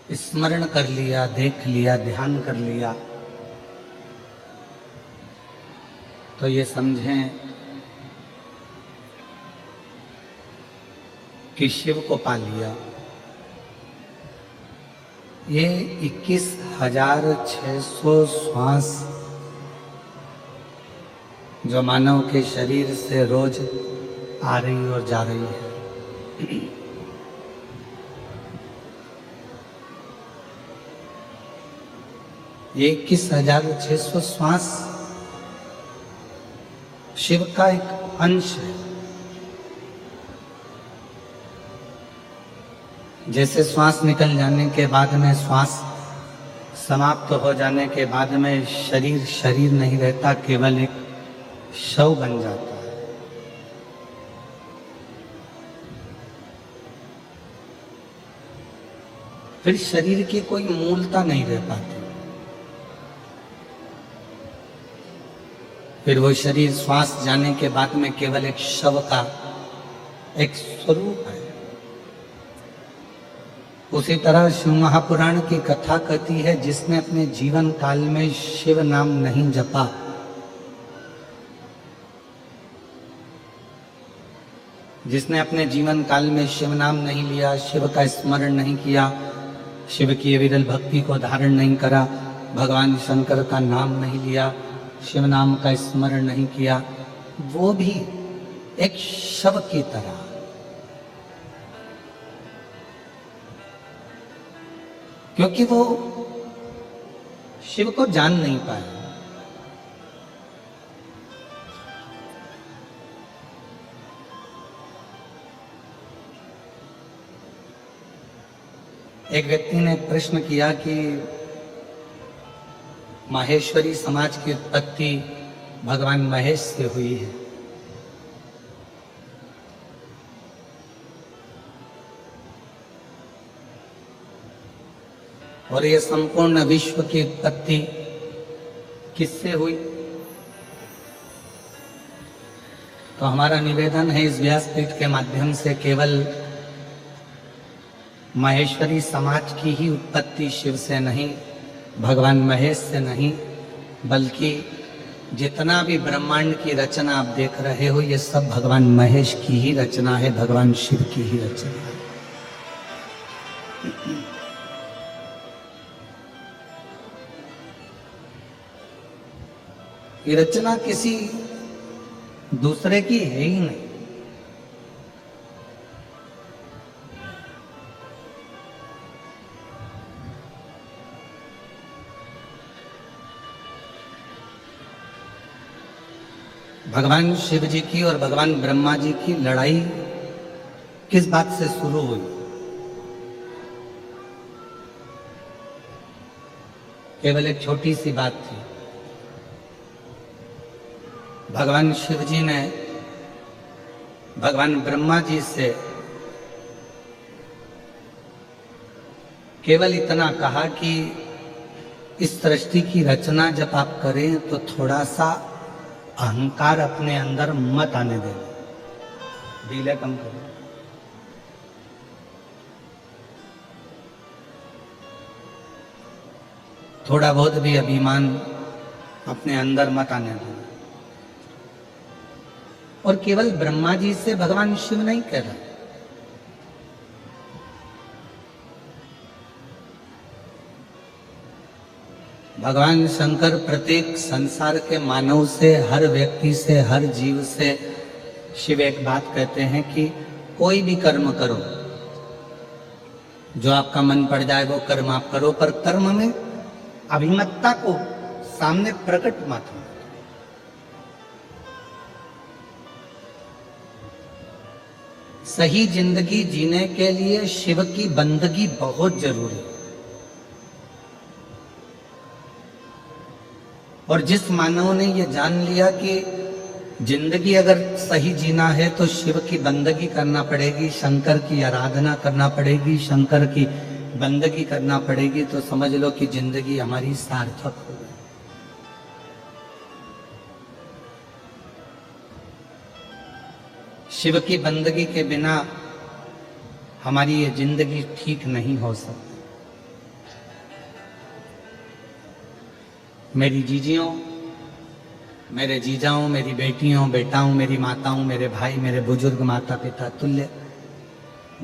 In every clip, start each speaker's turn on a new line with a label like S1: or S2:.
S1: स्मरण कर लिया, देख लिया, ध्यान कर लिया, तो ये समझें कि शिव को पा लिया। ये 21,600 श्वास जो मानव के शरीर से रोज आ रही और जा रही है, ये 21,600 श्वास शिव का एक अंश है। जैसे श्वास निकल जाने के बाद में, श्वास समाप्त हो जाने के बाद में शरीर नहीं रहता, केवल एक शव बन जाता है। फिर शरीर की कोई मूलता नहीं रह पाती। फिर वो शरीर श्वास जाने के बाद में केवल एक शव का एक स्वरूप है। उसी तरह शिव महापुराण की कथा कहती है, जिसने अपने जीवन काल में शिव नाम नहीं जपा, जिसने अपने जीवन काल में शिव नाम नहीं लिया, शिव का स्मरण नहीं किया, शिव की विरल भक्ति को धारण नहीं करा, भगवान शंकर का नाम नहीं लिया, शिव नाम का स्मरण नहीं किया, वो भी एक शव की तरह। क्योंकि वो शिव को जान नहीं पाया। एक व्यक्ति ने प्रश्न किया कि माहेश्वरी समाज की उत्पत्ति भगवान महेश से हुई है, और ये संपूर्ण विश्व की उत्पत्ति किससे हुई? तो हमारा निवेदन है इस व्यासपीठ के माध्यम से, केवल माहेश्वरी समाज की ही उत्पत्ति शिव से नहीं, भगवान महेश से नहीं, बल्कि जितना भी ब्रह्मांड की रचना आप देख रहे हो, ये सब भगवान महेश की ही रचना है, भगवान शिव की ही रचना है। ये रचना किसी दूसरे की है ही नहीं। भगवान शिव जी की और भगवान ब्रह्मा जी की लड़ाई किस बात से शुरू हुई? केवल एक छोटी सी बात थी। भगवान शिव जी ने भगवान ब्रह्मा जी से केवल इतना कहा कि इस सृष्टि की रचना जब आप करें तो थोड़ा सा अहंकार अपने अंदर मत आने देना, ढीले कम करो। थोड़ा बहुत भी अभिमान अपने अंदर मत आने देना। और केवल ब्रह्मा जी से भगवान शिव नहीं कह रहे, भगवान शंकर प्रत्येक संसार के मानव से, हर व्यक्ति से, हर जीव से शिव एक बात कहते हैं कि कोई भी कर्म करो, जो आपका मन पड़ जाए वो कर्म आप करो, पर कर्म में अभिमतता को सामने प्रकट मत हो। सही जिंदगी जीने के लिए शिव की बंदगी बहुत जरूरी है। और जिस मानव ने ये जान लिया कि जिंदगी अगर सही जीना है तो शिव की बंदगी करना पड़ेगी, शंकर की आराधना करना पड़ेगी, शंकर की बंदगी करना पड़ेगी, तो समझ लो कि जिंदगी हमारी सार्थक हो गई। शिव की बंदगी के बिना हमारी ये जिंदगी ठीक नहीं हो सकती। मेरी जीजियों, मेरे जीजाओं, मेरी बेटियों, बेटाओं, मेरी माताओं, मेरे भाई, मेरे बुजुर्ग माता पिता तुल्य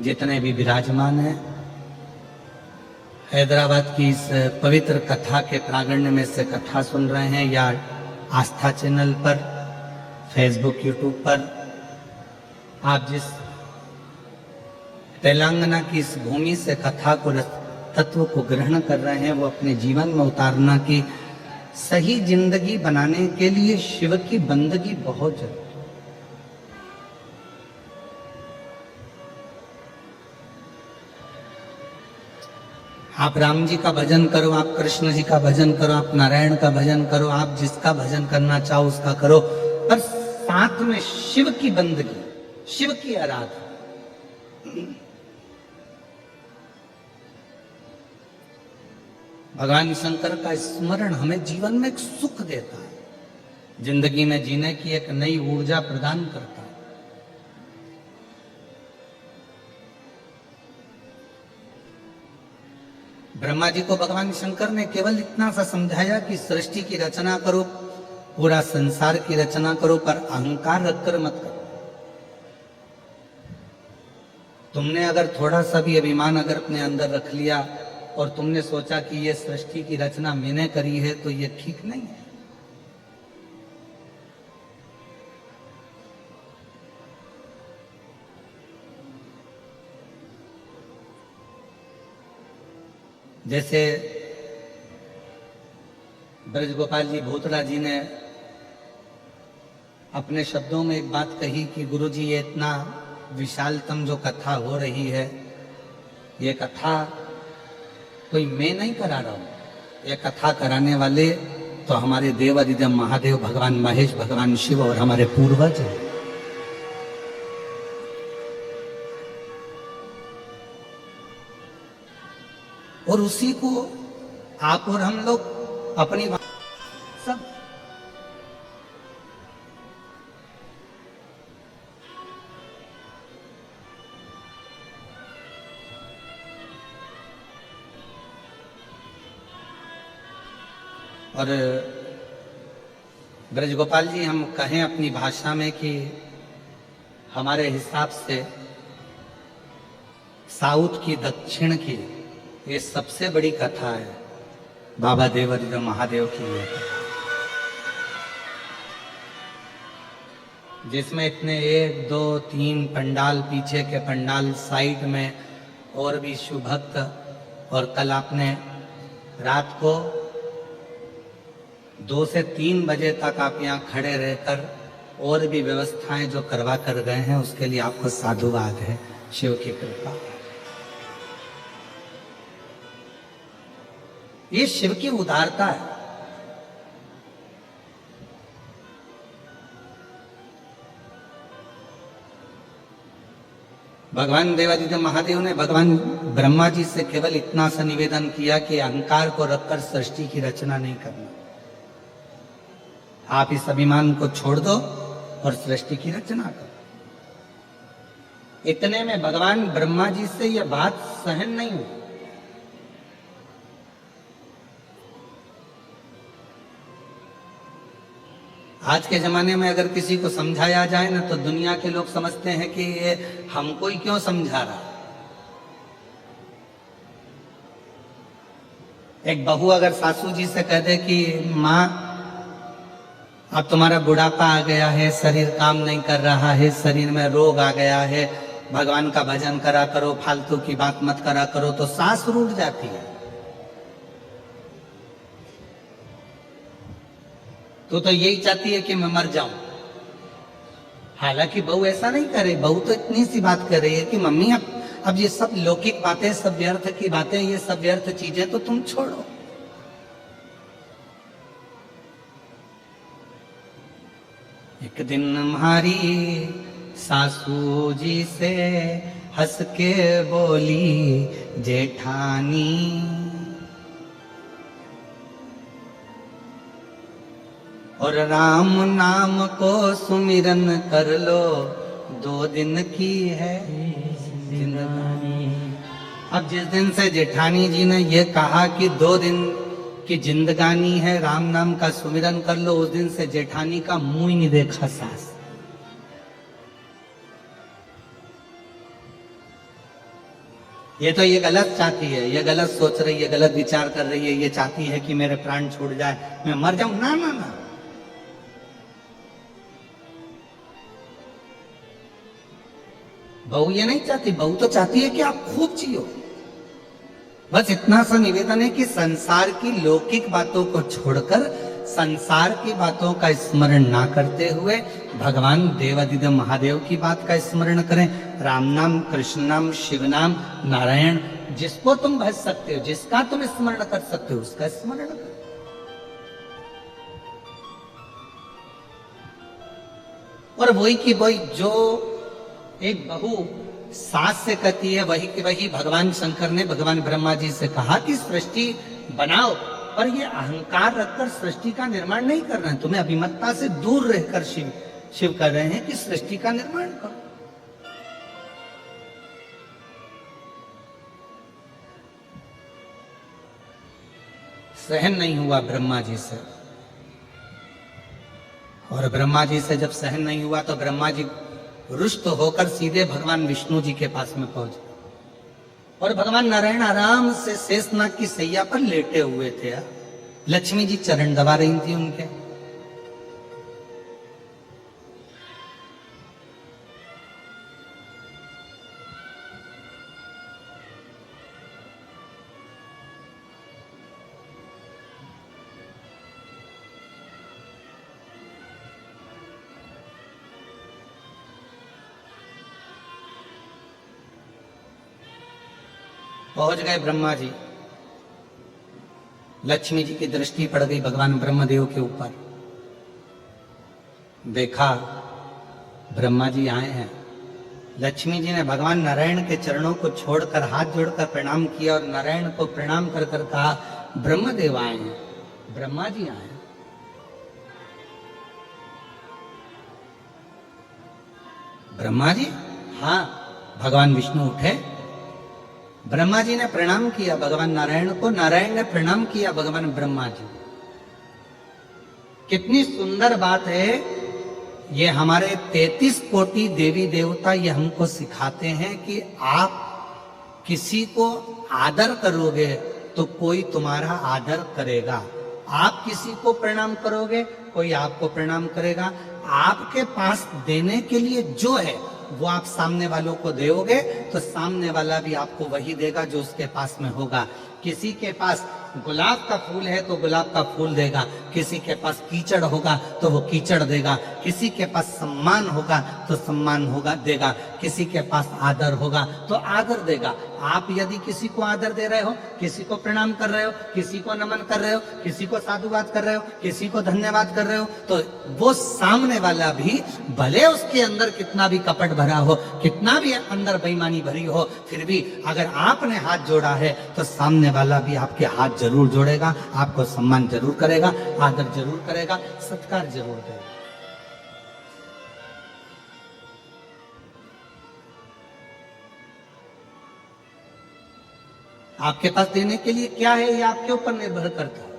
S1: जितने भी विराजमान हैं, हैदराबाद की इस पवित्र कथा के प्रांगण में से कथा सुन रहे हैं या आस्था चैनल पर, फेसबुक, यूट्यूब पर, आप जिस तेलंगाना की इस भूमि से कथा को, तत्व को ग्रहण कर रहे हैं, वो अपने जीवन में उतारना की सही जिंदगी बनाने के लिए शिव की बंदगी बहुत जरूरी है। आप राम जी का भजन करो, आप कृष्ण जी का भजन करो, आप नारायण का भजन करो, आप जिसका भजन करना चाहो उसका करो, पर साथ में शिव की बंदगी, शिव की आराधना। भगवान शंकर का स्मरण हमें जीवन में एक सुख देता है, जिंदगी में जीने की एक नई ऊर्जा प्रदान करता है। ब्रह्मा जी को भगवान शंकर ने केवल इतना सा समझाया कि सृष्टि की रचना करो, पूरा संसार की रचना करो, पर अहंकार रखकर मत करो। तुमने अगर थोड़ा सा भी अभिमान अगर अपने अंदर रख लिया और तुमने सोचा कि ये सृष्टि की रचना मैंने करी है, तो ये ठीक नहीं है। जैसे ब्रजगोपाल जी भोतरा जी ने अपने शब्दों में एक बात कही कि गुरुजी, ये इतना विशालतम जो कथा हो रही है, ये कथा कोई मैं नहीं करा रहा हूं, ये कथा कराने वाले तो हमारे देवादिदेव महादेव, भगवान महेश, भगवान शिव और हमारे पूर्वज हैं। और उसी को आप और हम लोग अपनी सब और ब्रजगोपाल जी, हम कहें अपनी भाषा में कि हमारे हिसाब से साउथ की, दक्षिण की ये सबसे बड़ी कथा है बाबा देवादिदेव महादेव की, ये जिसमें इतने 1, 2, 3 पंडाल, पीछे के पंडाल, साइड में और भी शिव भक्त, और कल आपने रात को 2 से 3 बजे तक आप यहाँ खड़े रहकर और भी व्यवस्थाएं जो करवा कर गए हैं, उसके लिए आपको साधुवाद है, शिव की कृपा। ये शिव की उदारता है। भगवान देवादिदेव महादेव ने भगवान ब्रह्मा जी से केवल इतना सा निवेदन किया कि अहंकार को रखकर सृष्टि की रचना नहीं करना, आप इस अभिमान को छोड़ दो और सृष्टि की रचना करो। इतने में भगवान ब्रह्मा जी से यह बात सहन नहीं हुई। आज के जमाने में अगर किसी को समझाया जाए ना, तो दुनिया के लोग समझते हैं कि ये हमको ही क्यों समझा रहा। एक बहू अगर सासू जी से कह दे कि माँ, अब तुम्हारा बुढ़ापा आ गया है, शरीर काम नहीं कर रहा है, शरीर में रोग आ गया है, भगवान का भजन करा करो, फालतू की बात मत करा करो, तो सास रूठ जाती है। तो यही चाहती है कि मैं मर जाऊं। हालांकि बहू ऐसा नहीं करे, बहू तो इतनी सी बात कर रही है कि मम्मी अब ये सब लौकिक बातें, सब व्यर्थ की बातें, ये सब व्यर्थ चीजें तो तुम छोड़ो। एक दिन हमारी सासू जी से हंस के बोली जेठानी, और राम नाम को सुमिरन कर लो, 2 दिन की है जिंदगानी। अब जिस दिन से जेठानी जी ने ये कहा कि 2 दिन कि जिंदगानी है राम नाम का सुमिरन कर लो, उस दिन से जेठानी का मुंह ही नहीं देखा सास। ये तो ये गलत चाहती है, ये गलत सोच रही है, गलत विचार कर रही है, ये चाहती है कि मेरे प्राण छूट जाए, मैं मर जाऊं। ना ना ना, बहू ये नहीं चाहती, बहू तो चाहती है कि आप खूब जियो। बस इतना सा निवेदन है कि संसार की लौकिक बातों को छोड़कर संसार की बातों का स्मरण ना करते हुए भगवान देवादिदेव महादेव की बात का स्मरण करें। राम नाम, कृष्ण नाम, शिव नाम, नारायण, जिसको तुम भज सकते हो, जिसका तुम स्मरण कर सकते हो, उसका स्मरण करो। और वही की वही जो एक बहू सास से कहती है, वही की वही भगवान शंकर ने भगवान ब्रह्मा जी से कहा कि सृष्टि बनाओ, और ये अहंकार रखकर सृष्टि का निर्माण नहीं कर रहे हैं। तुम्हें अभिमतता से दूर रहकर शिव कर रहे हैं कि सृष्टि का निर्माण करो। सहन नहीं हुआ ब्रह्मा जी से, और ब्रह्मा जी से जब सहन नहीं हुआ तो ब्रह्मा जी रुष्ट होकर सीधे भगवान विष्णु जी के पास में पहुंचे, और भगवान नारायण आराम से शेषनाग की सैया पर लेटे हुए थे। लक्ष्मी जी चरण दबा रही थी उनके। पहुंच गए ब्रह्मा जी। लक्ष्मी जी की दृष्टि पड़ गई भगवान ब्रह्मदेव के ऊपर। देखा ब्रह्मा जी आए हैं। लक्ष्मी जी ने भगवान नारायण के चरणों को छोड़कर हाथ जोड़कर प्रणाम किया, और नारायण को प्रणाम कर कर कहा, ब्रह्मदेव आए हैं, ब्रह्मा जी आए हैं। ब्रह्मा जी? हाँ। भगवान विष्णु उठे, ब्रह्मा जी ने प्रणाम किया भगवान नारायण को, नारायण ने प्रणाम किया भगवान ब्रह्मा जी। कितनी सुंदर बात है। ये हमारे 33 कोटि देवी देवता ये हमको सिखाते हैं कि आप किसी को आदर करोगे तो कोई तुम्हारा आदर करेगा। आप किसी को प्रणाम करोगे, कोई आपको प्रणाम करेगा। आपके पास देने के लिए जो है वो आप सामने वालों को दोगे तो सामने वाला भी आपको वही देगा जो उसके पास में होगा। किसी के पास गुलाब का फूल है तो गुलाब का फूल देगा, किसी के पास कीचड़ होगा तो वो कीचड़ देगा, किसी के पास सम्मान होगा तो सम्मान होगा देगा, किसी के पास आदर होगा तो आदर देगा। आप यदि किसी को आदर दे रहे हो, किसी को प्रणाम कर रहे हो, किसी को नमन कर रहे हो, किसी को साधुवाद कर रहे हो, किसी को धन्यवाद कर रहे हो, तो वो सामने वाला भी भले उसके अंदर कितना भी कपट भरा हो, कितना भी अंदर बेईमानी भरी हो, फिर भी अगर आपने हाथ जोड़ा है तो सामने वाला भी आपके हाथ जरूर जोड़ेगा, आपको सम्मान जरूर करेगा, आदर जरूर करेगा, सत्कार जरूर देगा। आपके पास देने के लिए क्या है, ये आपके ऊपर निर्भर करता है।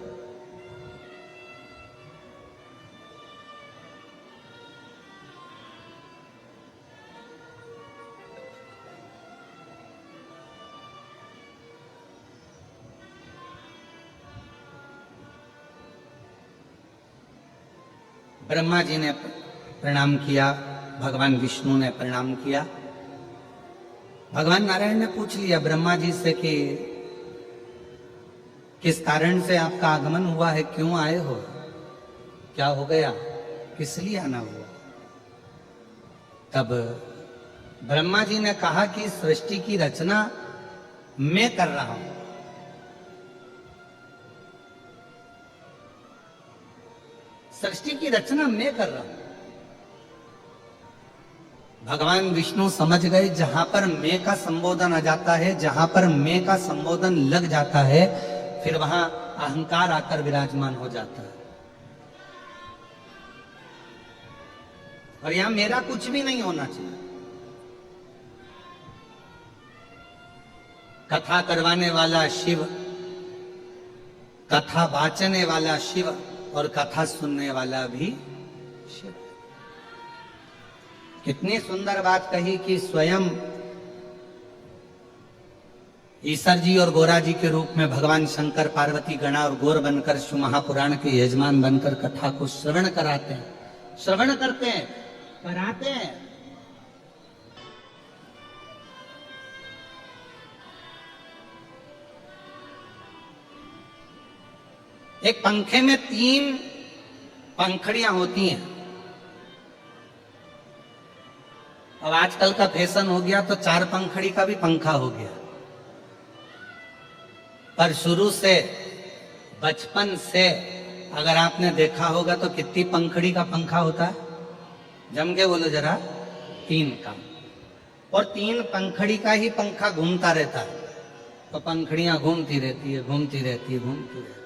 S1: ब्रह्मा जी ने प्रणाम किया, भगवान विष्णु ने प्रणाम किया। भगवान नारायण ने पूछ लिया ब्रह्मा जी से कि किस कारण से आपका आगमन हुआ है, क्यों आए हो, क्या हो गया, किस लिए आना हुआ। तब ब्रह्मा जी ने कहा कि सृष्टि की रचना मैं कर रहा हूं। सृष्टि की रचना मैं कर रहा हूं। भगवान विष्णु समझ गए जहां पर मैं का संबोधन आ जाता है, जहां पर मैं का संबोधन लग जाता है, फिर वहां अहंकार आकर विराजमान हो जाता है। और यहां मेरा कुछ भी नहीं होना चाहिए। कथा करवाने वाला शिव कथा वाचने वाला शिव और कथा सुनने वाला भी शिव। कितनी सुंदर बात कही कि स्वयं ईश्वर जी और गोरा जी के रूप में भगवान शंकर पार्वती गणा और गौर बनकर शिव महापुराण के यजमान बनकर कथा को श्रवण कराते हैं, श्रवण करते हैं, कराते हैं। एक पंखे में 3 पंखड़ियां होती हैं। अब आजकल का फैशन हो गया तो 4 पंखड़ी का भी पंखा हो गया, पर शुरू से बचपन से अगर आपने देखा होगा तो कितनी पंखड़ी का पंखा होता है? जम के बोलो जरा। 3 का। और 3 पंखड़ी का ही पंखा घूमता रहता है, तो पंखड़ियां घूमती रहती है, घूमती रहती है, घूमती रहती है।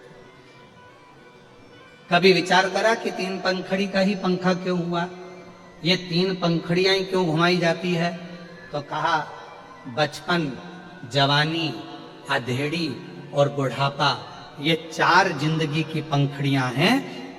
S1: कभी विचार करा कि 3 पंखड़ी का ही पंखा क्यों हुआ? ये 3 पंखड़ियां ही क्यों घुमाई जाती है? तो कहा बचपन, जवानी, अधेड़ी और बुढ़ापा, ये 4 जिंदगी की पंखड़ियां हैं,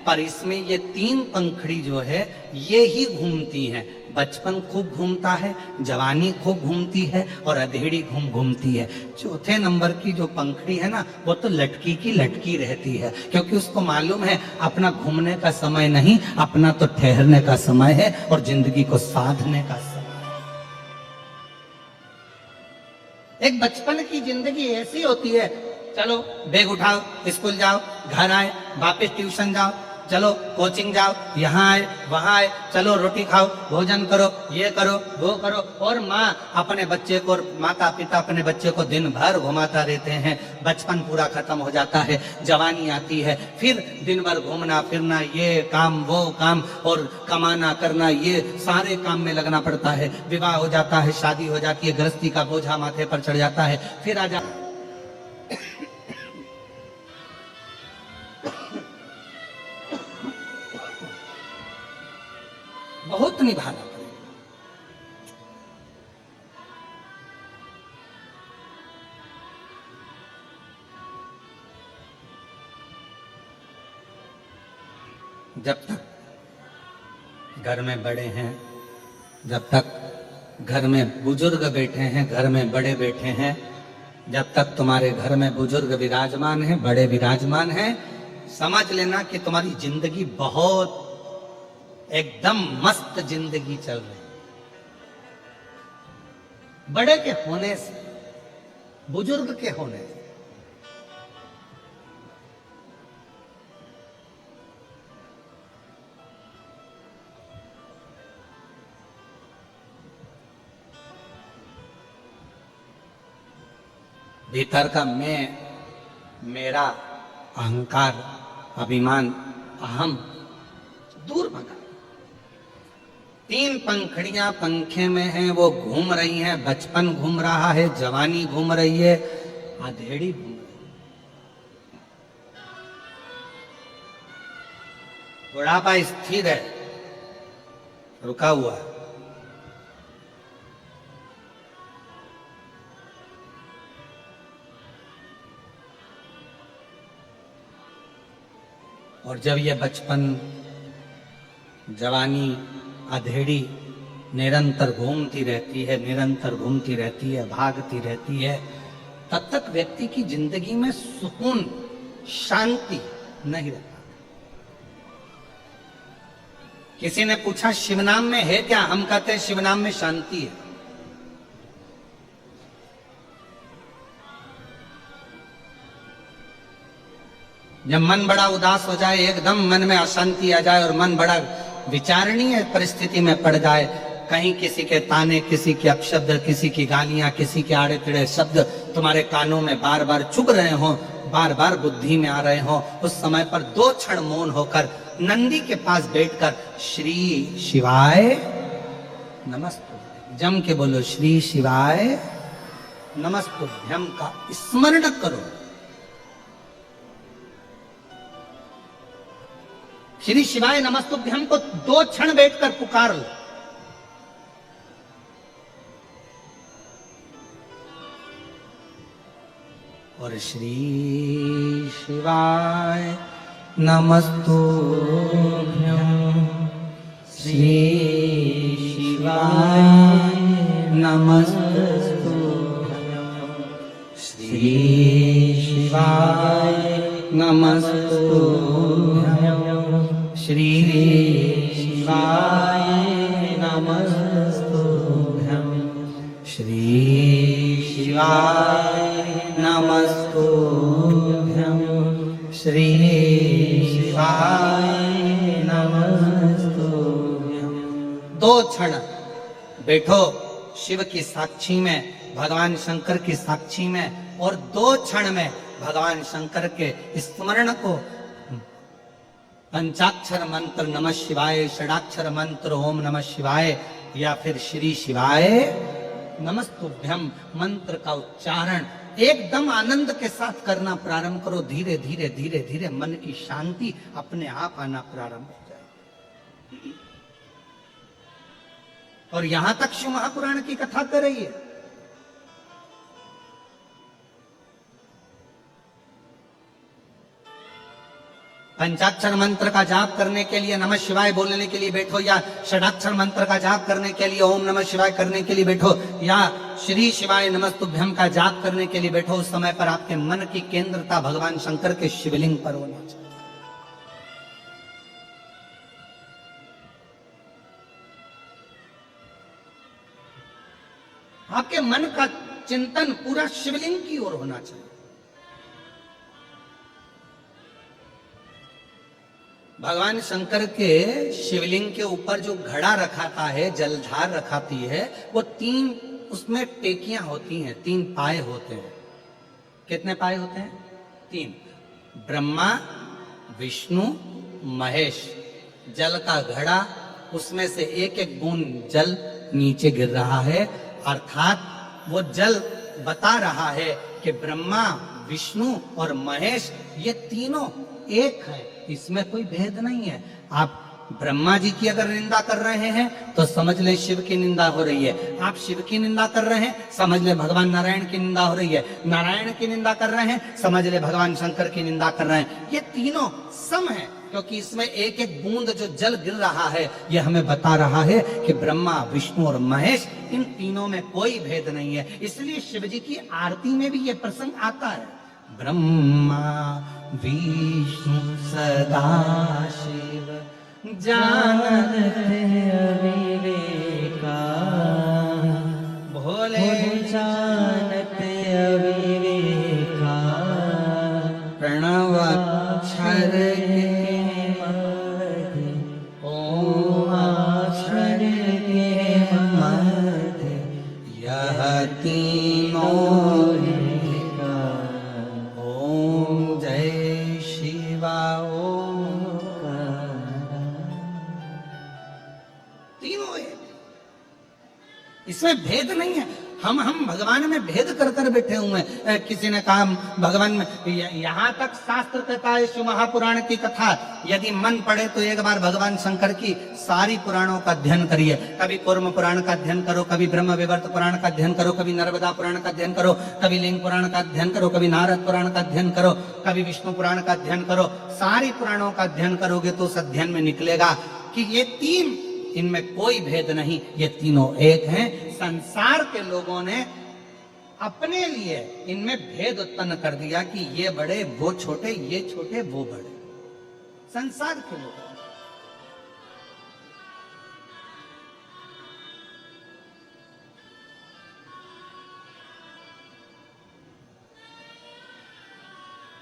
S1: पर इसमें ये 3 पंखड़ी जो है ये ही घूमती हैं। बचपन खूब घूमता है, जवानी खूब घूमती है और अधेड़ी घूमती है। चौथे नंबर की जो पंखड़ी है ना, वो तो लटकी की लटकी रहती है, क्योंकि उसको मालूम है अपना घूमने का समय नहीं, अपना तो ठहरने का समय है और जिंदगी को साधने का समय है। एक बचपन की जिंदगी ऐसी होती है, चलो बैग उठाओ, स्कूल जाओ, घर आए, वापस ट्यूशन जाओ, चलो कोचिंग जाओ, यहाँ आए वहां आए, चलो रोटी खाओ, भोजन करो, ये करो वो करो। और माँ अपने बच्चे को, माता पिता अपने बच्चे को दिन भर घुमाता रहते हैं। बचपन पूरा खत्म हो जाता है, जवानी आती है, फिर दिन भर घूमना फिरना, ये काम वो काम और कमाना करना, ये सारे काम में लगना पड़ता है। विवाह हो जाता है, शादी हो जाती है, गृहस्थी का बोझा माथे पर चढ़ जाता है, फिर आ जा बहुत निभाना पड़ेगा। जब तक घर में बड़े हैं, जब तक घर में बुजुर्ग बैठे हैं, घर में बड़े बैठे हैं, जब तक तुम्हारे घर में बुजुर्ग विराजमान हैं, बड़े विराजमान हैं, समझ लेना कि तुम्हारी जिंदगी बहुत एकदम मस्त जिंदगी चल रही। बड़े के होने से, बुजुर्ग के होने से। भीतर का मैं, मेरा, अहंकार, अभिमान, अहम दूर भगा। 3 पंखड़ियां पंखे में हैं, वो घूम रही हैं। बचपन घूम रहा है, जवानी घूम रही है, अधेड़ी घूम रही है, बुढ़ापा स्थिर है, रुका हुआ है। और जब ये बचपन, जवानी, अधेड़ी निरंतर घूमती रहती है, निरंतर घूमती रहती है, भागती रहती है, तब तक व्यक्ति की जिंदगी में सुकून, शांति नहीं रहता। किसी ने पूछा शिवनाम में है क्या? हम कहते हैं शिवनाम में शांति है। जब मन बड़ा उदास हो जाए, एकदम मन में अशांति आ जाए और मन बड़ा विचारणीय परिस्थिति में पड़ जाए, कहीं किसी के ताने, किसी के अपशब्द, किसी की गालियां, किसी के आड़े तिड़े शब्द तुम्हारे कानों में बार बार चुभ रहे हो, बार बार बुद्धि में आ रहे हो, उस समय पर 2 क्षण मौन होकर नंदी के पास बैठकर श्री शिवाय नमस्तुभ्यम, जम के बोलो श्री शिवाय नमस्तुभ्यम का स्मरण करो। श्री शिवाय नमस्तुभ्यम को 2 क्षण बैठकर पुकार लो। और और श्री शिवाय नमस्तुभ्यं। श्री शिवाय नमस्तुभ्यं। श्री शिवाय नमस्तुभ्यं। श्री शिवाय नमस्तुभ्यं। श्री शिवाय नमस्तुभ्यं। श्री शिवाय नमस्तुभ्यं। दो क्षण बैठो शिव की साक्षी में, भगवान शंकर की साक्षी में, और दो क्षण में भगवान शंकर के स्मरण को पंचाक्षर मंत्र नमः शिवाय, षडाक्षर मंत्र ओम नमः शिवाय या फिर श्री शिवाय नमस्तुभ्यं मंत्र का उच्चारण एकदम आनंद के साथ करना प्रारंभ करो। धीरे धीरे धीरे धीरे मन की शांति अपने आप आना प्रारंभ हो जाए। और यहां तक शिव महापुराण की कथा कर रही है। पंचाक्षर मंत्र का जाप करने के लिए नमः शिवाय बोलने के लिए बैठो, या षडाक्षर मंत्र का जाप करने के लिए ओम नमः शिवाय करने के लिए बैठो, या श्री शिवाय नमस्तुभ्यं का जाप करने के लिए बैठो, उस समय पर आपके मन की केंद्रता भगवान शंकर के शिवलिंग पर होना चाहिए। आपके मन का चिंतन पूरा शिवलिंग की ओर होना चाहिए। भगवान शंकर के शिवलिंग के ऊपर जो घड़ा रखाता है, जलधार रखाती है, वो तीन उसमें टेकियां होती हैं, तीन पाए होते हैं। कितने पाए होते हैं? तीन। ब्रह्मा, विष्णु, महेश। जल का घड़ा, उसमें से एक एक बूंद जल नीचे गिर रहा है, अर्थात वो जल बता रहा है कि ब्रह्मा, विष्णु और महेश ये तीनों एक है, इसमें कोई भेद नहीं है। आप ब्रह्मा जी की अगर निंदा कर रहे हैं तो समझ ले शिव की निंदा हो रही है। आप शिव की निंदा कर रहे हैं, समझ ले भगवान नारायण की निंदा हो रही है। नारायण की निंदा कर रहे हैं, समझ ले भगवान शंकर की निंदा कर रहे हैं। ये तीनों सम है, क्योंकि इसमें एक एक बूंद जो जल गिर रहा है ये हमें बता रहा है कि ब्रह्मा, विष्णु और महेश, इन तीनों में कोई भेद नहीं है। इसलिए शिव जी की आरती में भी ये प्रसंग आता है। ब्रह्मा विष्णु सदा शिव जानत अविवेका, भोले जानत अविवेका, प्रणव अक्षर के मध्य ओम अक्षर के मध्य यह तीनों इसमें भेद नहीं है। हम भगवान में भेद कर कर बैठे हुए हैं। किसी ने कहा भगवान में, यहां तक शास्त्र कहता है शिव महापुराण की कथा यदि मन पड़े तो एक बार भगवान शंकर की सारी पुराणों का अध्ययन करिए। कभी कूर्म पुराण का अध्ययन करो, कभी ब्रह्म विवर्त पुराण का अध्ययन करो, कभी नर्मदा पुराण का अध्ययन करो, कभी लिंग पुराण का अध्ययन करो, कभी नारद पुराण का अध्ययन करो, कभी विष्णु पुराण का अध्ययन करो। सारी पुराणों का अध्ययन करोगे तो उस अध्ययन में निकलेगा कि ये तीन, इनमें कोई भेद नहीं, ये तीनों एक हैं। संसार के लोगों ने अपने लिए इनमें भेद उत्पन्न कर दिया कि ये बड़े वो छोटे, ये छोटे वो बड़े। संसार के लोग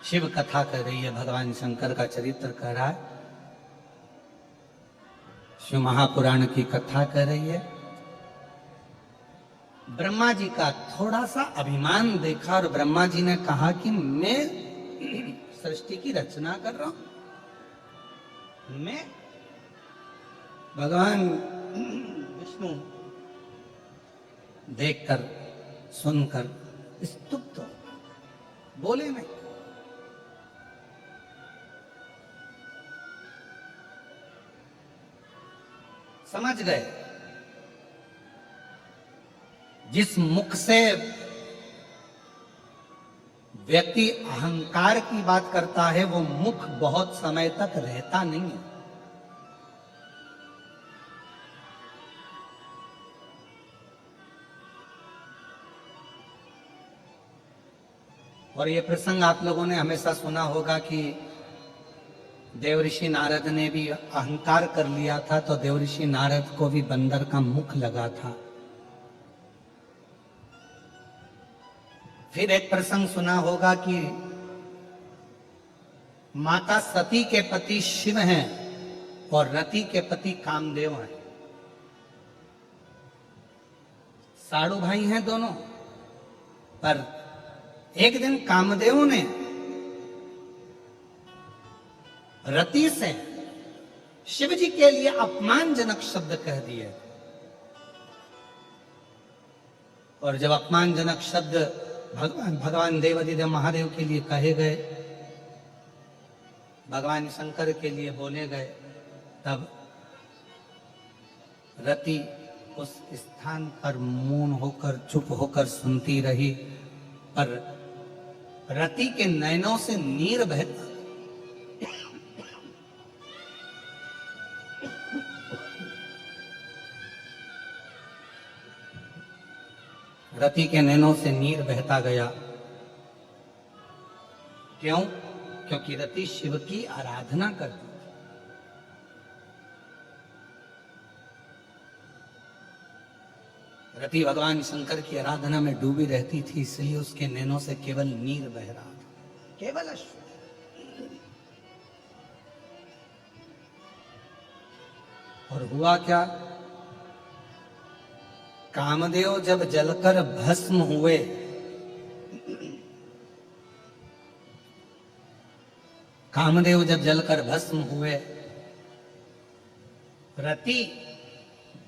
S1: शिव कथा कर रही है, भगवान शंकर का चरित्र कर रहा है, शिव महापुराण की कथा कर रही है। ब्रह्मा जी का थोड़ा सा अभिमान देखा और ब्रह्मा जी ने कहा कि मैं सृष्टि की रचना कर रहा हूं, मैं। भगवान विष्णु देखकर सुनकर स्तुप्त हो, बोले नहीं। समझ गए जिस मुख से व्यक्ति अहंकार की बात करता है वो मुख बहुत समय तक रहता नहीं है। और ये प्रसंग आप लोगों ने हमेशा सुना होगा कि देवऋषि नारद ने भी अहंकार कर लिया था तो देवऋषि नारद को भी बंदर का मुख लगा था। फिर एक प्रसंग सुना होगा कि माता सती के पति शिव हैं और रति के पति कामदेव हैं। साड़ू भाई हैं दोनों। पर एक दिन कामदेव ने रति से शिव जी के लिए अपमानजनक शब्द कह दिए। और जब अपमानजनक शब्द भगवान देवाधिदेव महादेव के लिए कहे गए, भगवान शंकर के लिए बोले गए, तब रति उस स्थान पर मौन होकर चुप होकर सुनती रही। पर रति के नयनों से नीर बहता। रति के नैनों से नीर बहता गया। क्यों? क्योंकि रति शिव की आराधना करती थी। रति भगवान शंकर की आराधना में डूबी रहती थी, इसलिए उसके नैनों से केवल नीर बह रहा था, केवल अश्रु। और हुआ क्या? कामदेव जब जलकर भस्म हुए, कामदेव जब जलकर भस्म हुए, रति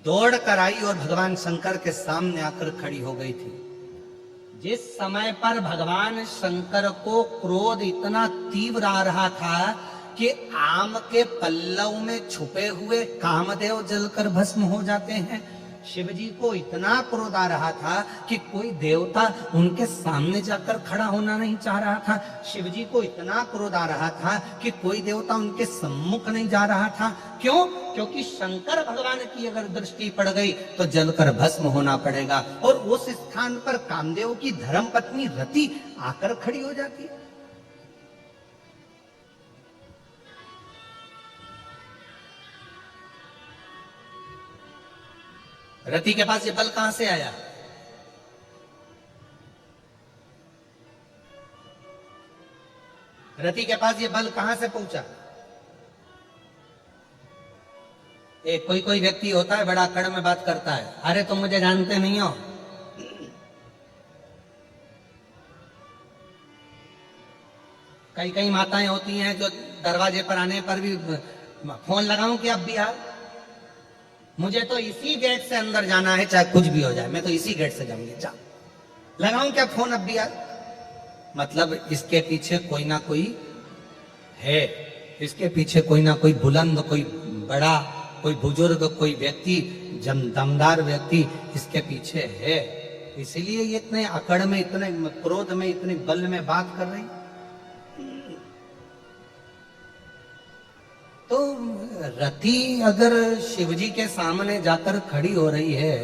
S1: दौड़ कर आई और भगवान शंकर के सामने आकर खड़ी हो गई थी। जिस समय पर भगवान शंकर को क्रोध इतना तीव्र आ रहा था कि आम के पल्लव में छुपे हुए कामदेव जलकर भस्म हो जाते हैं, शिवजी को इतना क्रोध आ रहा था कि कोई देवता उनके सामने जाकर खड़ा होना नहीं चाह रहा था। शिवजी को इतना क्रोध आ रहा था कि कोई देवता उनके सम्मुख नहीं जा रहा था। क्यों? क्योंकि शंकर भगवान की अगर दृष्टि पड़ गई तो जलकर भस्म होना पड़ेगा। और उस स्थान पर कामदेव की धर्मपत्नी रति आकर खड़ी हो जाती। रति के पास ये बल कहां से आया? रति के पास ये बल कहां से पहुंचा? एक कोई व्यक्ति होता है, बड़ा कड़ में बात करता है, अरे तुम मुझे जानते नहीं हो। कई माताएं होती हैं जो दरवाजे पर आने पर भी फोन लगाऊं कि अब भी आ, मुझे तो इसी गेट से अंदर जाना है, चाहे कुछ भी हो जाए, मैं तो इसी गेट से जाऊंगी, जा लगाऊं क्या फोन अब भी यार? मतलब इसके पीछे कोई ना कोई है, इसके पीछे कोई ना कोई बुलंद, कोई बड़ा, कोई बुजुर्ग, कोई व्यक्ति, दमदार व्यक्ति इसके पीछे है। इसीलिए ये इतने अकड़ में, इतने क्रोध में, इतने बल में बात कर रही। तो रति अगर शिवजी के सामने जाकर खड़ी हो रही है,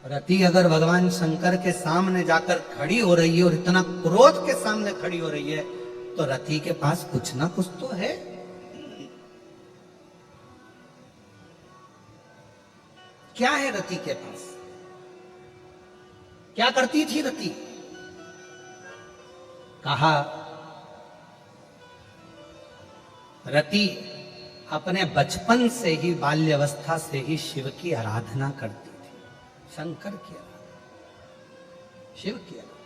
S1: रति अगर भगवान शंकर के सामने जाकर खड़ी हो रही है और इतना क्रोध के सामने खड़ी हो रही है, तो रति के पास कुछ ना कुछ तो है। क्या है रति के पास? क्या करती थी रति? कहा रति अपने बचपन से ही, बाल्यावस्था से ही शिव की आराधना करती थी, शंकर की आराधना, शिव की आराधना।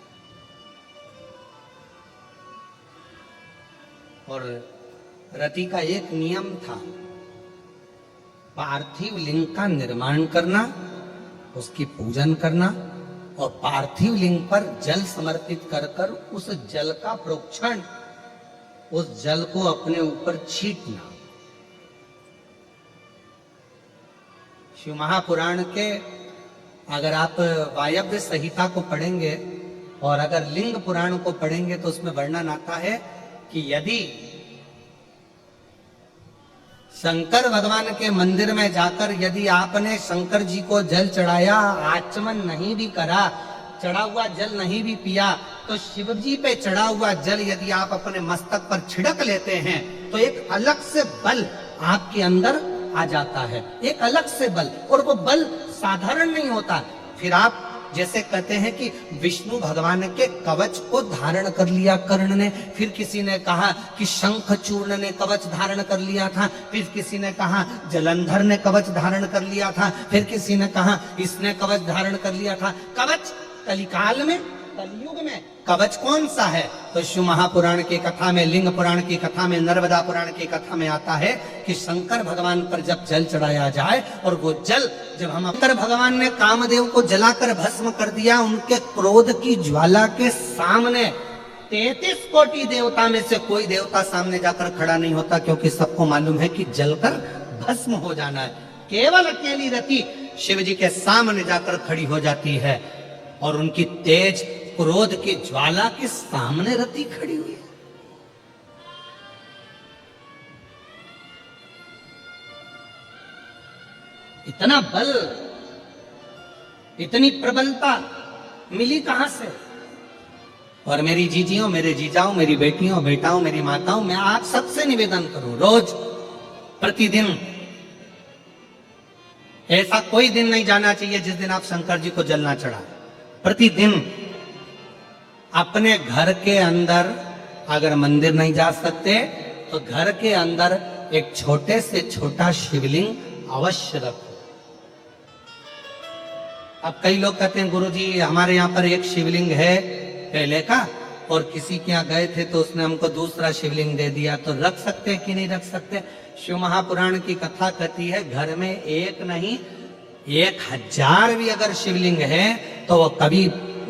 S1: और रति का एक नियम था, पार्थिव लिंग का निर्माण करना, उसकी पूजन करना और पार्थिव लिंग पर जल समर्पित कर कर उस जल का प्रोक्षण, उस जल को अपने ऊपर छींटना। शिव महापुराण के अगर आप वायव्य संहिता को पढ़ेंगे और अगर लिंग पुराण को पढ़ेंगे तो उसमें वर्णन आता है कि यदि शंकर भगवान के मंदिर में जाकर यदि आपने शंकर जी को जल चढ़ाया, आचमन नहीं भी करा, चढ़ा हुआ जल नहीं भी पिया, तो शिव जी पे चढ़ा हुआ जल यदि आप अपने मस्तक पर छिड़क लेते हैं तो एक अलग से बल आपके अंदर आ जाता है, एक अलग से बल, और वो बल साधारण नहीं होता। फिर आप जैसे कहते हैं कि विष्णु भगवान के कवच को धारण कर लिया कर्ण ने, फिर किसी ने कहा कि शंखचूर्ण ने कवच धारण कर लिया था, फिर किसी ने कहा जलंधर ने कवच धारण कर लिया था, फिर किसी ने कहा इसने कवच धारण कर लिया था। कवच कलिकाल में, कलयुग में कवच कौन सा है? तो शिव महापुराण की कथा में, लिंग पुराण की कथा में, नर्मदा पुराण की कथा में आता है कि शंकर भगवान पर जब जल चढ़ाया जाए और वो जल जब हम शंकर भगवान ने कामदेव को जलाकर भस्म कर दिया, उनके क्रोध की ज्वाला के सामने 33 कोटि देवता में से कोई देवता सामने जाकर खड़ा नहीं होता, क्योंकि सबको मालूम है कि जलकर भस्म हो जाना है। केवल अकेली रति शिव जी के सामने जाकर खड़ी हो जाती है और उनकी तेज क्रोध की ज्वाला के सामने रति खड़ी हुई है। इतना बल, इतनी प्रबलता मिली कहां से? और मेरी जीजियों, मेरे जीजाओं, मेरी बेटियों, बेटाओं, मेरी माताओं, मैं आप सबसे निवेदन करूं, रोज प्रतिदिन ऐसा कोई दिन नहीं जाना चाहिए जिस दिन आप शंकर जी को जल ना चढ़ाएं। प्रतिदिन अपने घर के अंदर, अगर मंदिर नहीं जा सकते तो घर के अंदर एक छोटे से छोटा शिवलिंग अवश्य रखो। अब कई लोग कहते हैं गुरुजी हमारे यहाँ पर एक शिवलिंग है पहले का, और किसी के यहाँ गए थे तो उसने हमको दूसरा शिवलिंग दे दिया, तो रख सकते कि नहीं रख सकते? शिव महापुराण की कथा कहती है घर में एक नहीं 1000 भी अगर शिवलिंग है तो वो कभी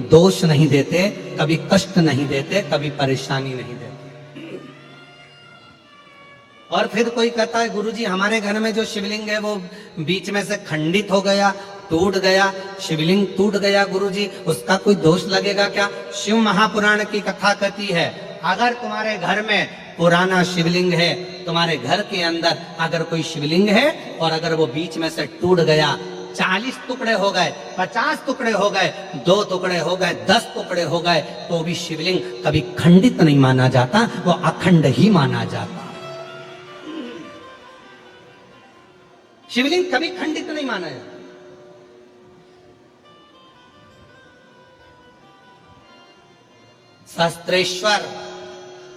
S1: दोष नहीं देते, कभी कष्ट नहीं देते, कभी परेशानी नहीं देते। और फिर कोई कहता है गुरुजी हमारे घर में जो शिवलिंग है वो बीच में से खंडित हो गया, टूट गया, शिवलिंग टूट गया गुरुजी, उसका कोई दोष लगेगा क्या? शिव महापुराण की कथा कहती है अगर तुम्हारे घर में पुराना शिवलिंग है, तुम्हारे घर के अंदर अगर कोई शिवलिंग है और अगर वो बीच में से टूट गया, 40 टुकड़े हो गए, 50 टुकड़े हो गए, 2 टुकड़े हो गए, 10 टुकड़े हो गए, तो भी शिवलिंग कभी खंडित नहीं माना जाता, वो अखंड ही माना जाता। शिवलिंग कभी खंडित नहीं माना जाता। सहस्त्रेश्वर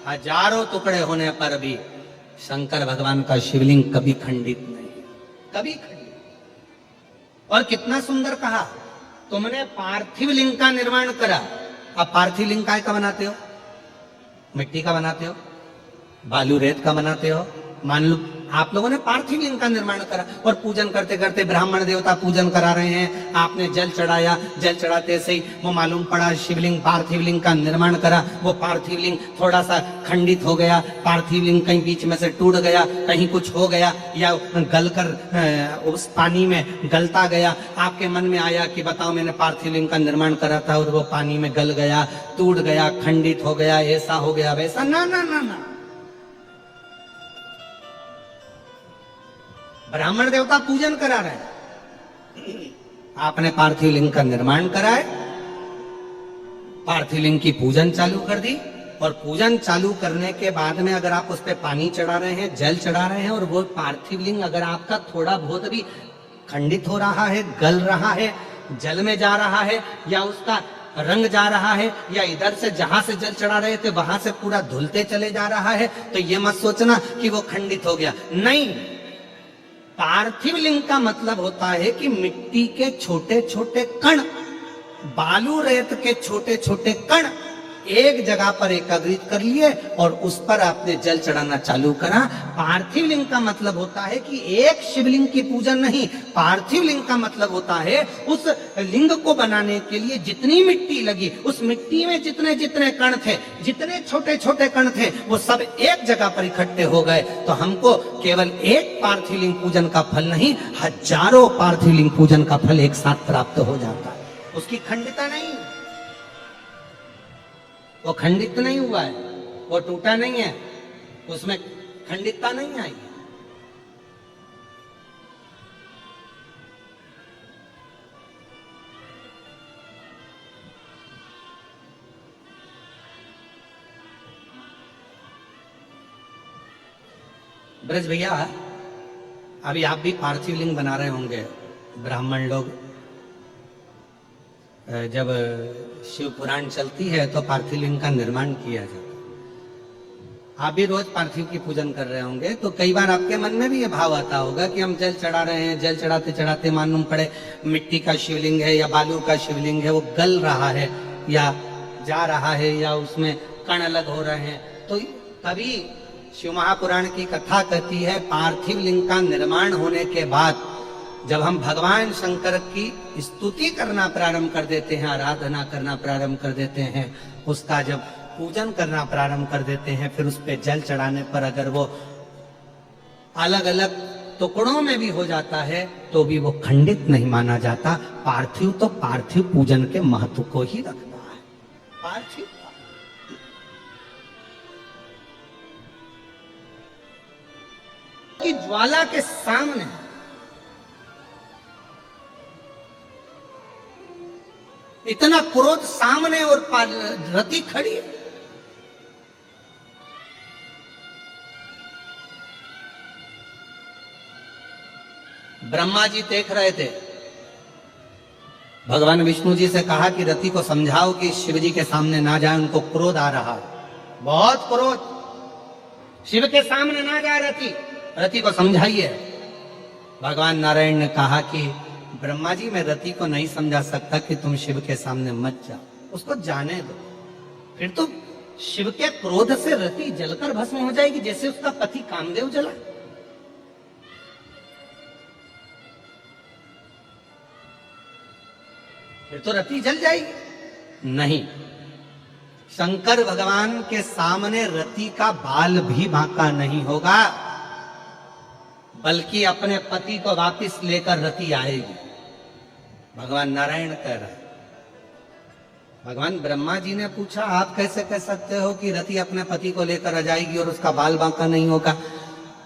S1: हजारों टुकड़े होने पर भी शंकर भगवान का शिवलिंग कभी खंडित नहीं, कभी खंडित। और कितना सुंदर कहा, तुमने पार्थिव लिंग का निर्माण करा। अब पार्थिव लिंग काय का बनाते हो? मिट्टी का बनाते हो, बालू रेत का बनाते हो। मान लो आप लोगों ने पार्थिव लिंग का निर्माण करा और पूजन करते करते ब्राह्मण देवता पूजन करा रहे हैं, आपने जल चढ़ाया, जल चढ़ाते से ही वो मालूम पड़ा शिवलिंग, पार्थिव लिंग का निर्माण करा, वो पार्थिव लिंग थोड़ा सा खंडित हो गया, पार्थिव लिंग कहीं बीच में से टूट गया, कहीं कुछ हो गया या गलकर उस पानी में गलता गया। आपके मन में आया कि बताओ मैंने पार्थिव लिंग का निर्माण करा था और वो पानी में गल गया, टूट गया, खंडित हो गया, ऐसा हो गया वैसा, ना ना ना ना। ब्राह्मण देवता पूजन करा रहे, आपने पार्थिव लिंग का निर्माण कराए, पार्थिव लिंग की पूजन चालू कर दी, और पूजन चालू करने के बाद में अगर आप उस पर पानी चढ़ा रहे हैं, जल चढ़ा रहे हैं, और वो पार्थिव लिंग अगर आपका थोड़ा बहुत भी खंडित हो रहा है, गल रहा है, जल में जा रहा है, या उसका रंग जा रहा है, या इधर से जहां से जल चढ़ा रहे थे वहां से पूरा धुलते चले जा रहा है, तो ये मत सोचना कि वो खंडित हो गया। नहीं, पार्थिव लिंग का मतलब होता है कि मिट्टी के छोटे छोटे कण, बालू रेत के छोटे छोटे कण एक जगह पर एकत्रित कर लिए और उस पर आपने जल चढ़ाना चालू करा। पार्थिव लिंग का मतलब होता है कि एक शिवलिंग की पूजन नहीं, पार्थिव लिंग का मतलब होता है उस लिंग को बनाने के लिए जितनी मिट्टी लगी, उस मिट्टी में जितने जितने कण थे, जितने छोटे छोटे कण थे, वो सब एक जगह पर इकट्ठे हो गए। तो हमको केवल एक पार्थिव लिंग पूजन का फल नहीं, हजारों पार्थिव लिंग पूजन का फल एक साथ प्राप्त हो जाता है, उसकी खंडिता नहीं। वो खंडित नहीं हुआ है, वो टूटा नहीं है, उसमें खंडितता नहीं आई। ब्रज भैया, अभी आप भी पार्थिव लिंग बना रहे होंगे। ब्राह्मण लोग जब शिव पुराण चलती है तो पार्थिव लिंग का निर्माण किया जाता है। आप भी रोज पार्थिव की पूजन कर रहे होंगे, तो कई बार आपके मन में भी ये भाव आता होगा कि हम जल चढ़ा रहे हैं, जल चढ़ाते चढ़ाते मालूम पड़े मिट्टी का शिवलिंग है या बालू का शिवलिंग है, वो गल रहा है या जा रहा है या उसमें कण अलग हो रहे हैं। तो कभी शिव महापुराण की कथा कहती है पार्थिव लिंग का निर्माण होने के बाद जब हम भगवान शंकर की स्तुति करना प्रारंभ कर देते हैं, आराधना करना प्रारंभ कर देते हैं, उसका जब पूजन करना प्रारंभ कर देते हैं, फिर उस पे जल चढ़ाने पर अगर वो अलग अलग टुकड़ों में भी हो जाता है तो भी वो खंडित नहीं माना जाता। पार्थिव तो पार्थिव पूजन के महत्व को ही रखता है। पार्थिव की ज्वाला के सामने इतना क्रोध सामने और रति खड़ी है। ब्रह्मा जी देख रहे थे, भगवान विष्णु जी से कहा कि रति को समझाओ कि शिव जी के सामने ना जाए, उनको क्रोध आ रहा है, बहुत क्रोध, शिव के सामने ना जाए रति को समझाइए। भगवान नारायण ने कहा कि ब्रह्मा जी मैं रति को नहीं समझा सकता कि तुम शिव के सामने मत जाओ, उसको जाने दो, फिर तो शिव के क्रोध से रति जलकर भस्म हो जाएगी जैसे उसका पति कामदेव जला। फिर तो रति जल जाएगी। नहीं, शंकर भगवान के सामने रति का बाल भी बांका नहीं होगा, बल्कि अपने पति को वापस लेकर रति आएगी। भगवान नारायण कह रहे हैं। भगवान ब्रह्मा जी ने पूछा आप कैसे कह सकते हो कि रति अपने पति को लेकर आ जाएगी और उसका बाल बांका नहीं होगा।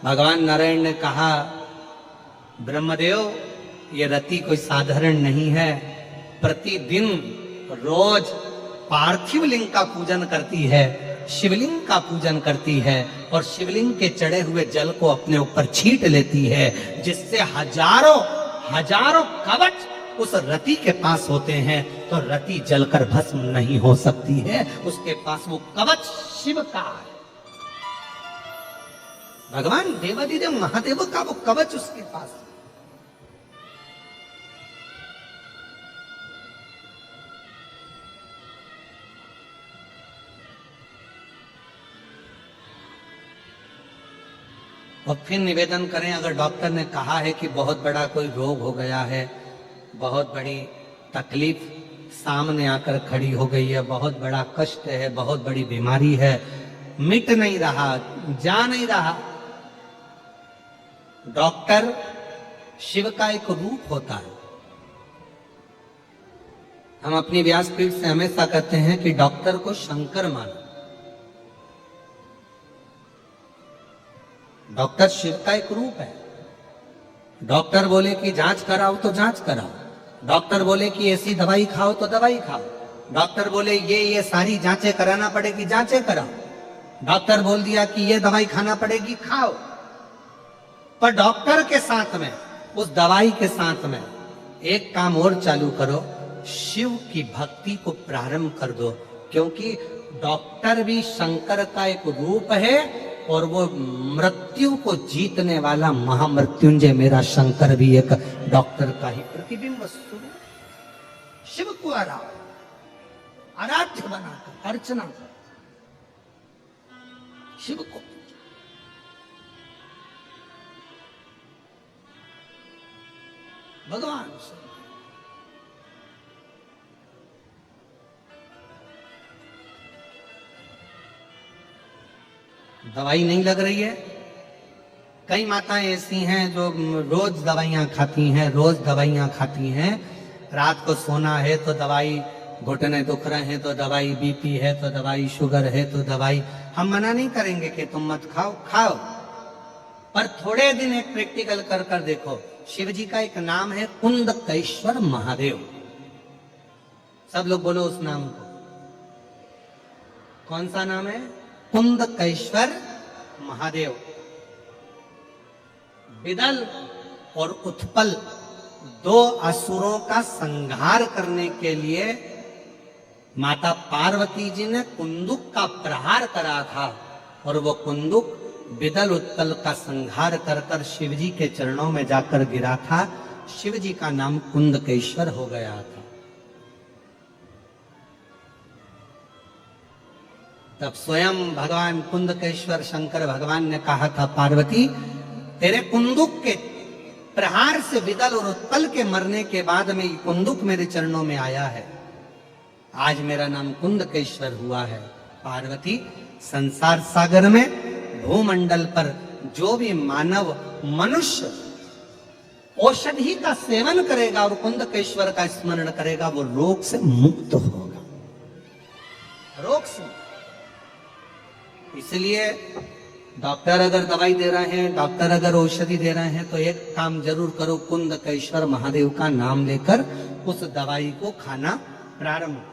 S1: भगवान नारायण ने कहा ब्रह्मदेव ये रति कोई साधारण नहीं है, प्रतिदिन रोज पार्थिव लिंग का पूजन करती है, शिवलिंग का पूजन करती है और शिवलिंग के चढ़े हुए जल को अपने ऊपर छींट लेती है, जिससे हजारों हजारों कवच उस रति के पास होते हैं, तो रति जलकर भस्म नहीं हो सकती है। उसके पास वो कवच शिव का है, भगवान देवादिदेव महादेव का वो कवच उसके पास है। और फिर निवेदन करें, अगर डॉक्टर ने कहा है कि बहुत बड़ा कोई रोग हो गया है, बहुत बड़ी तकलीफ सामने आकर खड़ी हो गई है, बहुत बड़ा कष्ट है, बहुत बड़ी बीमारी है, मिट नहीं रहा, जा नहीं रहा, डॉक्टर शिव का एक रूप होता है। हम अपनी व्यासपीठ से हमेशा कहते हैं कि डॉक्टर को शंकर मानो। डॉक्टर शिव का एक रूप है। डॉक्टर बोले कि जांच कराओ तो जांच कराओ, डॉक्टर बोले कि ऐसी दवाई खाओ तो दवाई खाओ, डॉक्टर बोले ये सारी जांचें कराना पड़ेगी, जांचें कराओ, डॉक्टर बोल दिया कि ये दवाई खाना पड़ेगी, खाओ। पर डॉक्टर के साथ में, उस दवाई के साथ में एक काम और चालू करो, शिव की भक्ति को प्रारंभ कर दो, क्योंकि डॉक्टर भी शंकर का एक रूप है और वो मृत्यु को जीतने वाला महामृत्युंजय मेरा शंकर भी एक डॉक्टर का ही प्रतिबिंब स्वरूप। शिव को आराध्य बनाकर अर्चना कर, शिव को भगवान से दवाई नहीं लग रही है। कई माताएं ऐसी हैं जो रोज दवाइयां खाती हैं, रोज दवाइयां खाती हैं। रात को सोना है तो दवाई घुटने दुख रहे हैं तो दवाई, बीपी है तो दवाई, शुगर है तो दवाई। हम मना नहीं करेंगे कि तुम मत खाओ, खाओ, पर थोड़े दिन एक प्रैक्टिकल कर कर देखो। शिव जी का एक नाम है कुंदकेश्वर महादेव। सब लोग बोलो उस नाम को। कौन सा नाम है? कुंदकेश्वर महादेव। विदल और उत्पल दो असुरों का संहार करने के लिए माता पार्वती जी ने कुंदुक का प्रहार करा था, और वो कुंदुक विदल उत्पल का संहार कर कर शिव जी के चरणों में जाकर गिरा था। शिव जी का नाम कुंदकेश्वर हो गया था। तब स्वयं भगवान कुंदकेश्वर शंकर भगवान ने कहा था, पार्वती तेरे कुंदुक के प्रहार से विदल और उत्पल के मरने के बाद में कुंदुक मेरे चरणों में आया है, आज मेरा नाम कुंदकेश्वर हुआ है। पार्वती, संसार सागर में भूमंडल पर जो भी मानव मनुष्य औषधि का सेवन करेगा और कुंदकेश्वर का स्मरण करेगा, वो रोग से मुक्त होगा, रोग से। इसलिए डॉक्टर अगर दवाई दे रहे हैं, डॉक्टर अगर औषधि दे रहे हैं, तो एक काम जरूर करो, कुंदकेश्वर महादेव का नाम लेकर उस दवाई को खाना प्रारंभ करो।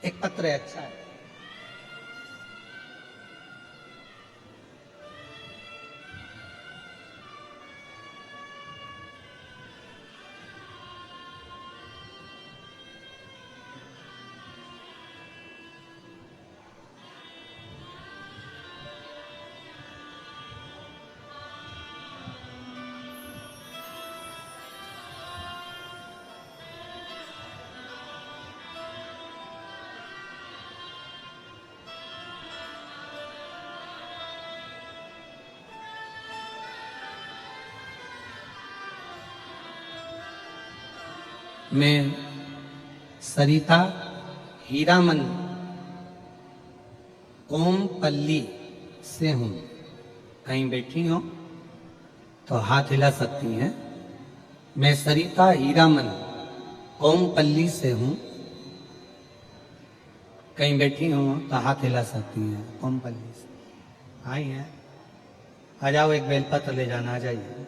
S1: एक पत्र है, अच्छा है। मैं सरिता हीरामन कोमपल्ली से हूं। कहीं बैठी हो तो हाथ हिला सकती हैं। मैं सरिता हीरामन कोमपल्ली से हूं। कहीं बैठी हो तो हाथ हिला सकती हैं। कोमपल्ली से आई हैं, आ जाओ, एक बेलपत्र ले जाना, आ जाइए।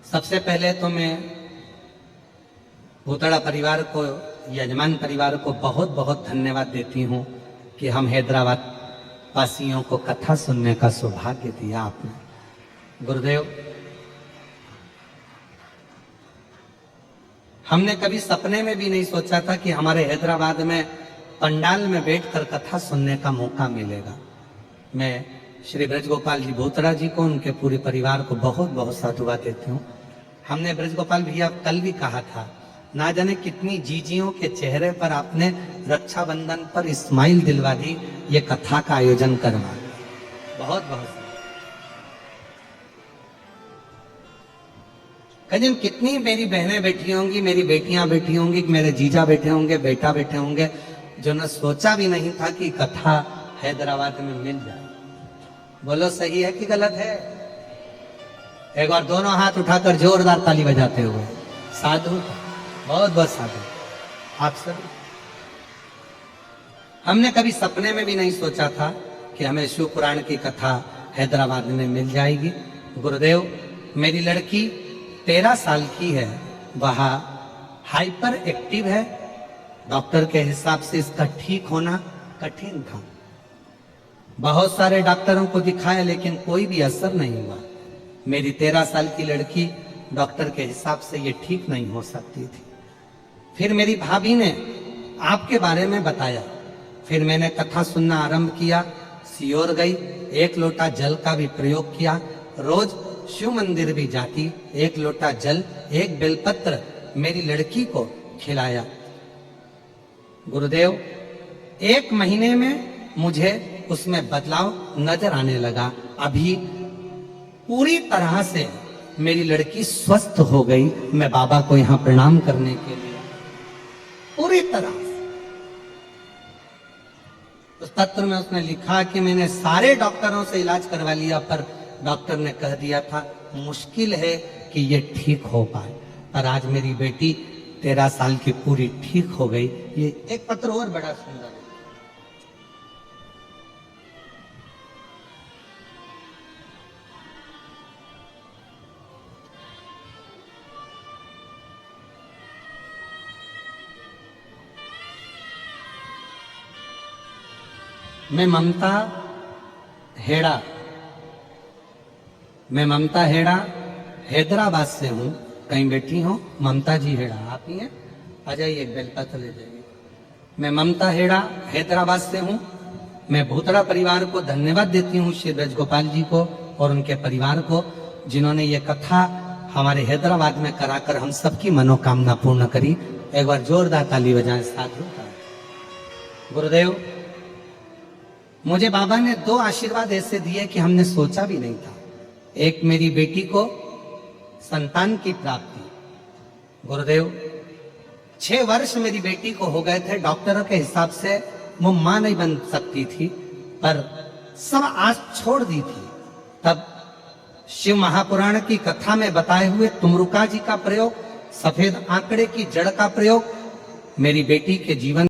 S1: सबसे पहले तो मैं भूतड़ा परिवार को, यजमान परिवार को बहुत बहुत धन्यवाद देती हूँ कि हम हैदराबाद वासियों को कथा सुनने का सौभाग्य दिया आपने। गुरुदेव, हमने कभी सपने में भी नहीं सोचा था कि हमारे हैदराबाद में पंडाल में बैठकर कथा सुनने का मौका मिलेगा। मैं श्री ब्रजगोपाल जी भूतड़ा जी को, उनके पूरे परिवार को बहुत बहुत साधुवाद देती हूँ। हमने ब्रजगोपाल भैया कल भी कहा था, ना जाने कितनी जीजियों के चेहरे पर आपने रक्षाबंधन पर इस्माइल दिलवा दी ये कथा का आयोजन करवा। बहुत बहुत कजन, कितनी मेरी बहनें बैठी होंगी, मेरी बेटियां बैठी होंगी, मेरे जीजा बैठे होंगे, बेटा बैठे होंगे, जो ने सोचा भी नहीं था कि कथा हैदराबाद में मिल जाए। बोलो सही है कि गलत है? एक बार दोनों हाथ उठाकर जोरदार ताली बजाते हुए साधु, बहुत बहुत साधु आप सब। हमने कभी सपने में भी नहीं सोचा था कि हमें शिव पुराण की कथा हैदराबाद में मिल जाएगी। गुरुदेव, मेरी लड़की 13 साल की है, वह हाइपर एक्टिव है। डॉक्टर के हिसाब से इसका ठीक होना कठिन था। बहुत सारे डॉक्टरों को दिखाया लेकिन कोई भी असर नहीं हुआ। मेरी 13 साल की लड़की डॉक्टर के हिसाब से ये ठीक नहीं हो सकती थी। फिर मेरी भाभी ने आपके बारे में बताया, फिर मैंने कथा सुनना आरंभ किया, सियोर गई, 1 लोटा जल का भी प्रयोग किया, रोज शिव मंदिर भी जाती, 1 लोटा जल, 1 बेलपत्र मेरी लड़की को खिलाया। गुरुदेव, 1 महीने में मुझे उसमें बदलाव नजर आने लगा। अभी पूरी तरह से मेरी लड़की स्वस्थ हो गई। मैं बाबा को यहाँ प्रणाम करने के लिए पूरी तरह से, उस पत्र में उसने लिखा कि मैंने सारे डॉक्टरों से इलाज करवा लिया, पर डॉक्टर ने कह दिया था मुश्किल है कि ये ठीक हो पाए। पर आज मेरी बेटी 13 साल की पूरी ठीक हो गई। ये एक पत्र और बड़ा सुंदर है। मैं ममता हेड़ा हैदराबाद से हूं। कहीं बैठी हो ममता जी हेड़ा, आप ही हैं? आ जाइए, बेलपत्र ले जाइए। मैं ममता हेड़ा हैदराबाद से हूं। मैं भूतड़ा परिवार को धन्यवाद देती हूँ, श्री ब्रजगोपाल जी को और उनके परिवार को, जिन्होंने ये कथा हमारे हैदराबाद में कराकर हम सबकी मनोकामना पूर्ण करी। एक बार जोरदार ताली बजाएं साधु का। गुरुदेव, मुझे बाबा ने 2 आशीर्वाद ऐसे दिए कि हमने सोचा भी नहीं था। एक, मेरी बेटी को संतान की प्राप्ति। गुरुदेव, 6 वर्ष मेरी बेटी को हो गए थे। डॉक्टरों के हिसाब से वो मां नहीं बन सकती थी, पर सब आस छोड़ दी थी। तब शिव महापुराण की कथा में बताए हुए तुमरुका जी का प्रयोग, सफेद आंकड़े की जड़ का प्रयोग मेरी बेटी के जीवन